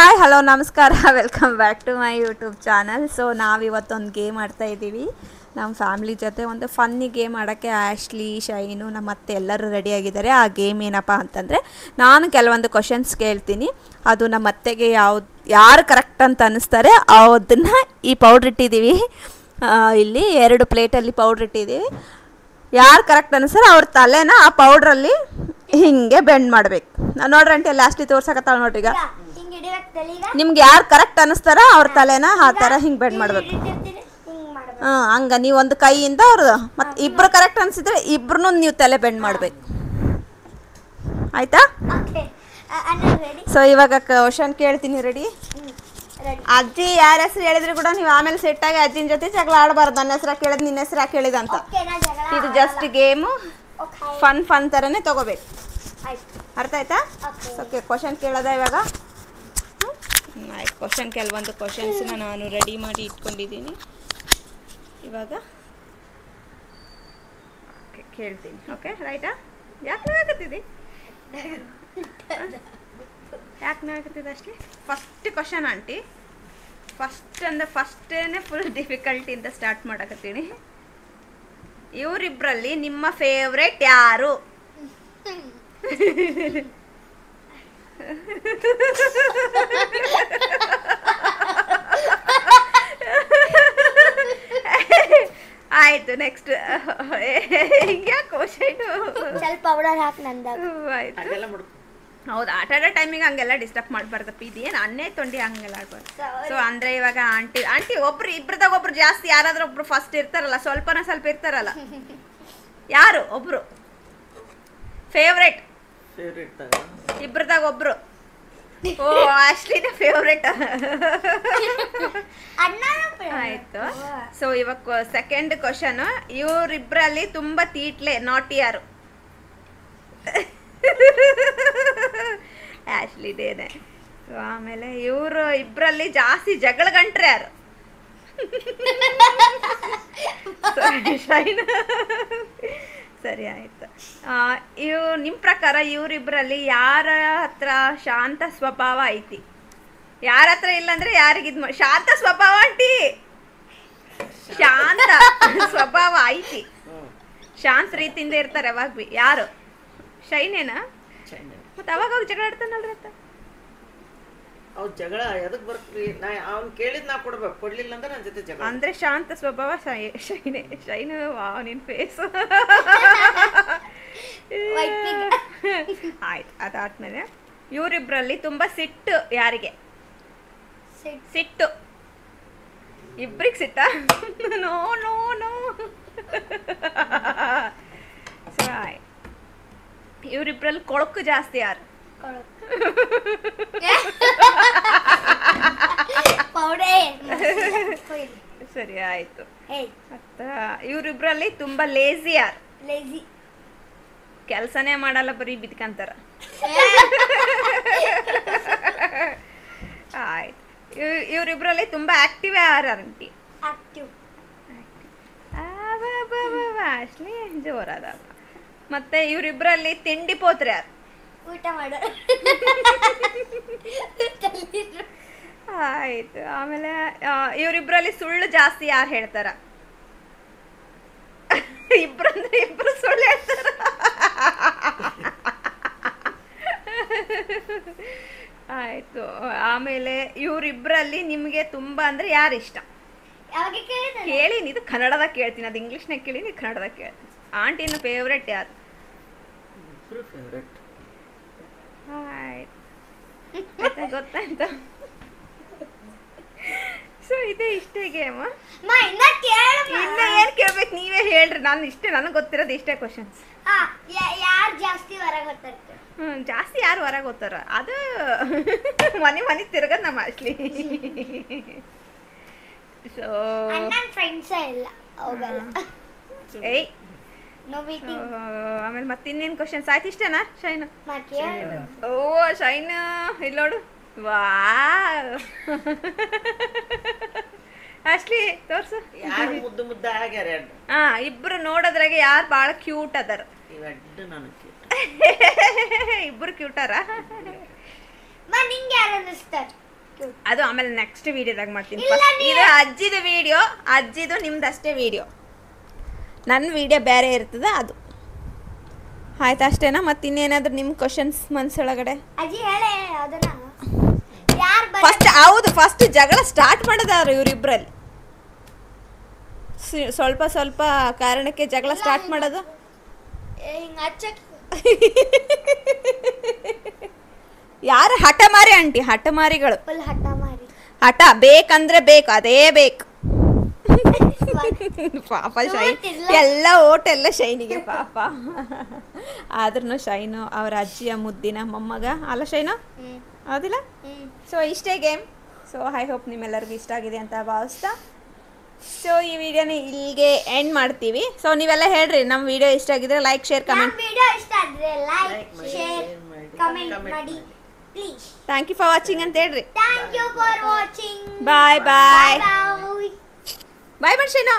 Hi hello ನಮಸ್ಕಾರ welcome back to my YouTube channel. So ನಾವಿವತ್ತೊಂದು game ಆಡ್ತಾಯಿದ್ದೀವಿ ನಮ್ಮ ಫ್ಯಾಮ್ಲಿ ಜೊತೆ. ಒಂದು ಫನ್ನಿ ಗೇಮ್ ಆಡೋಕ್ಕೆ ಆ್ಯಶ್ಲಿ, ಶೈನು, ನಮ್ಮ ಅತ್ತೆ ಎಲ್ಲರೂ ರೆಡಿಯಾಗಿದ್ದಾರೆ. ಆ ಗೇಮ್ ಏನಪ್ಪ ಅಂತಂದರೆ, ನಾನು ಕೆಲವೊಂದು ಕ್ವಶನ್ಸ್ ಕೇಳ್ತೀನಿ, ಅದು ನಮ್ಮ ಅತ್ತೆಗೆ ಯಾರು ಕರೆಕ್ಟ್ ಅಂತ ಅನ್ನಿಸ್ತಾರೆ ಅದನ್ನು ಈ ಪೌಡ್ರ್ ಇಟ್ಟಿದ್ದೀವಿ, ಇಲ್ಲಿ 2 ಪ್ಲೇಟಲ್ಲಿ ಪೌಡ್ರ್ ಇಟ್ಟಿದ್ದೀವಿ. ಯಾರು ಕರೆಕ್ಟ್ ಅನ್ನಿಸ್ತಾರೆ ಅವ್ರ ತಲೆನ ಆ ಪೌಡ್ರಲ್ಲಿ ಹಿಂಗೆ ಬೆಂಡ್ ಮಾಡ್ಬೇಕು. ನೋಡ್ರಿ ಆಂಟಿ ಲಾಸ್ಟಿಗೆ ತೋರ್ಸಕತ್ತಾಳ ನೋಡ್ರಿ. ಈಗ ನಿಮ್ಗೆ ಯಾರು ಕರೆಕ್ಟ್ ಅನ್ನಿಸ್ತಾರ ಅವ್ರ ತಲೆನ ಆ ಥರ ಹಿಂಗೆ ಬೆಂಡ್ ಮಾಡ್ಬೇಕು. ಹಂಗೆ ನೀವು ಒಂದು ಕೈಯಿಂದ ಅವ್ರದ್ದು ಮತ್ತು ಇಬ್ಬರು ಕರೆಕ್ಟ್ ಅನಿಸಿದ್ರೆ ಇಬ್ರು ನೀವು ತಲೆ ಬೆಂಡ್ ಮಾಡ್ಬೇಕು. ಆಯ್ತಾ? ಸೊ ಇವಾಗ ಕ್ವಶನ್ ಕೇಳ್ತೀನಿ, ರೆಡಿ? ಅಜ್ಜಿ ಯಾರ ಹೆಸರು ಹೇಳಿದ್ರು ಕೂಡ ನೀವು ಆಮೇಲೆ ಸೆಟ್ಟಾಗಿ ಅಜ್ಜಿನ ಜೊತೆ ಜಗಳ ಆಡಬಾರ್ದು. ನನ್ನ ಹೆಸರು ಕೇಳಿದ್ ನಿನ್ನ ಹೆಸರು ಕೇಳಿದ ಅಂತ. ಇದು ಜಸ್ಟ್ ಗೇಮು, ಫನ್ ಥರನೇ ತಗೋಬೇಕು. ಅರ್ಥ ಆಯ್ತಾ? ಓಕೆ, ಕ್ವಶನ್ ಕೇಳೋದ ಇವಾಗ? ಆಯ್ತು, ಕೆಲವೊಂದು ಕ್ವಶನ್ಸ್ನ ನಾನು ರೆಡಿ ಮಾಡಿ ಇಟ್ಕೊಂಡಿದ್ದೀನಿ. ಇವಾಗ ಕೇಳ್ತೀನಿ. ಓಕೆ, ರೈಟಾ? ಯಾಕೆ ನಾಗತ್ತಿದ್ದಿ? ಯಾಕೆ ನಾಗತ್ತಿದ್ದ ಅಷ್ಟೇ? ಫಸ್ಟ್ ಕ್ವಶನ್ ಆಂಟಿ, ಫಸ್ಟೇನೆ ಫುಲ್ ಡಿಫಿಕಲ್ಟಿಂದ ಸ್ಟಾರ್ಟ್ ಮಾಡಕತ್ತೀನಿ. ಇವರಿಬ್ಬರಲ್ಲಿ ನಿಮ್ಮ ಫೇವ್ರೇಟ್ ಯಾರು? ಆಯ್ತು, ನೆಕ್ಸ್ಟ್. ಯಾಕೆ ಕ್ವಶನ್ ಸ್ವಲ್ಪ ಪೌಡರ್ ಹಾಕಿ ನಂದಾಗ ಹೌದು, ಆಟ ಆಡೋ ಟೈಮಿಗೆ ಹಂಗೆಲ್ಲ ಡಿಸ್ಟರ್ಬ್ ಮಾಡಬಾರ್ದಪ್ಪ. ಇದೇನು ಅನ್ನೇ ತೊಂಡಿ ಹಂಗೆಲ್ಲ ಆಡ್ಬಾರ್ದು. ಸೊ ಅಂದರೆ ಇವಾಗ ಆಂಟಿ ಒಬ್ರು ಇಬ್ರದಾಗ ಒಬ್ರು ಜಾಸ್ತಿ, ಯಾರಾದ್ರೂ ಒಬ್ರು ಫಸ್ಟ್ ಇರ್ತಾರಲ್ಲ, ಸ್ವಲ್ಪ ಇರ್ತಾರಲ್ಲ, ಯಾರು ಒಬ್ರು ಫೇವ್ರೇಟ್? ಇಬ್ರದಾಗ ಒಬ್ರು. ಓ, ಆಶ್ಲಿನ ಫೇವ್ರೇಟ್. ಆಯ್ತು. ಸೊ ಇವಾಗ ಸೆಕೆಂಡ್ ಕ್ವಶನ್, ಇವರಿಬ್ರಲ್ಲಿ ತುಂಬಾ ತೀಟ್ಲೆ, ನಾಟಿ ಯಾರು? ಆಶ್ಲಿದೇನೆ. ಸೊ ಆಮೇಲೆ ಇವರು ಇಬ್ರಲ್ಲಿ ಜಾಸ್ತಿ ಜಗಳ ಗಂಟ್ರೆ ಯಾರು? ಶೈನ್. ಸರಿ, ಆಯ್ತು. ನಿಮ್ಮ ಪ್ರಕಾರ ಇವರಿಬ್ಬರಲ್ಲಿ ಯಾರ ಹತ್ರ ಶಾಂತ ಸ್ವಭಾವ ಐತಿ? ಯಾರ ಹತ್ರ ಇಲ್ಲಾಂದ್ರೆ ಯಾರಿಗಿದ್ ಶಾಂತ ಸ್ವಭಾವ ಆಂಟಿ, ಶಾಂತ ಸ್ವಭಾವ ಐತಿ, ಶಾಂತ ರೀತಿಯಿಂದ ಇರ್ತಾರೆ ಯಾವಾಗ ಬಿ. ಯಾರು? ಶೈನೇನಾ? ಮತ್ತೆ ಅವಾಗ ಅವ್ರು ಜಗಳ ಆಡ್ತಾನಲ್ರಿ ಅಂತ. ಅವ್ರು ಜಗಳ ಎದಕ್ ಬರ್ತೀವಿ? ಅವ್ನು ಕೇಳಿದ್ ನಾ ಕೊಡ್ಬೇಕು, ಕೊಡ್ಲಿಲ್ಲ ಅಂದ್ರೆ ನನ್ನ ಜೊತೆ ಜಗಳ. ಅಂದ್ರೆ ಶಾಂತ ಸ್ವಭಾವ ಶೈನೆ. ಶೈನು, ವಾವ್ ನಿನ್ ಫೇಸ್. ಆಯ್ತು, ಅದಾದ್ಮೇಲೆ ಇವರಿಬ್ರಲ್ಲಿ ತುಂಬಾ ಸಿಟ್ಟು ಯಾರಿಗೆ? ಸಿಟ್ಟು ಇಬ್ರಿಗೆ ಸಿಟ್ಟ? No no no. ಇವರಿಬ್ರಲ್ಲಿ ಕೊಳಕು ಜಾಸ್ತಿ ಯಾರು? ಸರಿ, ಆಯ್ತು. ಮತ್ತ ಇವರಿಬ್ರಲ್ಲಿ ತುಂಬಾ ಲೇಜಿ ಯಾರು? ಕೆಲ್ಸನೇ ಮಾಡಲ್ಲ, ಬರೀ ಬಿದ್ಕಂತಾರ. ಆಯ್ತು. ಇವರಿಬ್ರಲ್ಲಿ ತುಂಬಾ ಆಕ್ಟಿವ್ ಯಾರು ಆಂಟಿ? ಅಷ್ಟೇ ಜೋರದ. ಮತ್ತೆ ಇವರಿಬ್ರಲ್ಲಿ ತಿಂಡಿ ಪೋತ್ರೆ ಯಾರು? ಊಟ ಮಾಡ. ಆಯ್ತು. ಆಮೇಲೆ ಇವರಿಬ್ರಲ್ಲಿ ಸುಳ್ಳು ಜಾಸ್ತಿ ಯಾರು ಹೇಳ್ತಾರ? ಇಬ್ರು ಸುಳ್ಳು ಹೇಳ್ತಾರ. ಆಯ್ತು. ಆಮೇಲೆ ಇವರಿಬ್ರಲ್ಲಿ ನಿಮ್ಗೆ ತುಂಬಾ ಅಂದ್ರೆ ಯಾರು ಇಷ್ಟ? ಕೇಳೀನಿ, ಇದು ಕನ್ನಡದಾಗ ಕೇಳ್ತೀನಿ, ಅದು ಇಂಗ್ಲಿಷ್ನಾಗ ಕೇಳೀನಿ, ಕನ್ನಡದಾಗ ಕೇಳ್ತೀನಿ. ಆಂಟಿನ ಫೇವ್ರೇಟ್ ಯಾರು? ಆಯ್ತು, ಗೊತ್ತಾಯ್ತು. ಸೊ ಇದೇ ಇಷ್ಟೇ ಗೇಮ್. ಇನ್ನ ಏನ್ ಕೇಳ್ಬೇಕು ನೀವೇ ಹೇಳ್ರಿ. ನನಗೆ ಗೊತ್ತಿರೋದು ಇಷ್ಟೇ ಕ್ವಶನ್ಸ್. ಜಾಸ್ತಿ ಯಾರು ಹೊರಗೆ ಹೋಗ್ತಾರ? ಅದು ಮನೆ ತಿರ್ಗದ್ ನಮ್ಮ ಅಶ್ಲಿ. ಸೊ ಏಯ್, ಆಮೇಲೆ ಮತ್ತೆ ಇನ್ನೇನು ಕ್ವಶನ್ಸ್? ಆಯ್ತು, ಇಷ್ಟೇನಾ ಶೈನ್? ಓ ಶೈನ್, ಇಲ್ಲಿ ನೋಡು. ವಾ, ಅಶ್ಲಿ ತೋರ್ಸು. ಇಬ್ರು ನೋಡೋದ್ರಾಗೆ ಯಾರು ಬಾಳ ಕ್ಯೂಟ್ ಅದಾರ? ಇಬ್ರು ಕ್ಯೂಟಾರ? ನಿಂಗೆ ಯಾರು ಅನಿಸ್ತಾರೆ? ಅದು ಆಮೇಲೆ ನೆಕ್ಸ್ಟ್ ವಿಡಿಯೋದಾಗ ಮಾಡ್ತೀನಿ. ಇದು ಅಜ್ಜಿದು ವಿಡಿಯೋ, ಅಜ್ಜಿದು ನಿಮ್ದಷ್ಟೇ ವಿಡಿಯೋ, ನನ್ನ ವಿಡಿಯೋ ಬೇರೆ ಇರ್ತದೆ ಅದು. ಆಯ್ತು ಅಷ್ಟೇನಾ? ಮತ್ತು ಇನ್ನೇನಾದರೂ ನಿಮ್ಮ ಕ್ವಶನ್ಸ್ ಮನಸ್ಸೊಳಗಡೆ? ಅಜ್ಜಿ ಹೇಳೇ ಅದನ್ನ ಯಾರು ಫಸ್ಟ್ ಹೌದು, ಫಸ್ಟ್ ಜಗಳ ಸ್ಟಾರ್ಟ್ ಮಾಡೋದಾದ್ರು ಇವರಿಬ್ಬರಲ್ಲಿ. ಸ್ವಲ್ಪ ಸ್ವಲ್ಪ ಕಾರಣಕ್ಕೆ ಜಗಳ ಸ್ಟಾರ್ಟ್ ಮಾಡೋದು. ಹಿಂಗೆ ಹಚ್ಚಕ್ಕೆ ಯಾರು ಹಠಮಾರಿ ಆಂಟಿ, ಹಠಮಾರಿಗಳು. ಫುಲ್ ಹಠ ಮಾರಿ. ಹಠ ಬೇಕಂದ್ರೆ ಬೇಕು, ಅದೇ ಬೇಕು. ಪಾಪ ಶೈನ್ ಎಲ್ಲ ಓಟೆಲ್ಲ ಶೈನಿಗೆ ಪಾಪ. ಆದ್ರೂ ಶೈನು ಅವ್ರ ಅಜ್ಜಿಯ ಮುದ್ದಿನ ಮೊಮ್ಮಗ ಅಲ್ಲ ಶೈನು, ಹೌದಿಲ್ಲ? ಸೊ ಇಷ್ಟೇ ಗೇಮ್. ಸೊ ಐ ಹೋಪ್ ನಿಮ್ಮೆಲ್ಲರಿಗೂ ಇಷ್ಟ ಆಗಿದೆ ಅಂತ ಭಾವಿಸ್ತಾ ಸೊ ಈ ವಿಡಿಯೋನ ಇಲ್ಲಿಗೆ ಎಂಡ್ ಮಾಡ್ತೀವಿ. ಸೊ ನೀವೆಲ್ಲ ಹೇಳ್ರಿ, ನಮ್ಮ ವಿಡಿಯೋ ಇಷ್ಟ ಆಗಿದ್ರೆ ಲೈಕ್, ಶೇರ್, ಕಮೆಂಟ್. ವಿಡಿಯೋ ಇಷ್ಟ ಆದ್ರೆ ಲೈಕ್, ಶೇರ್, ಕಮೆಂಟ್ ಮಾಡಿ please. Thank you for watching ಅಂತ ಹೇಳ್ರಿ. Thank you for watching. Bye bye bye. Bye ಮಾಡಿ ಶೈನಾ.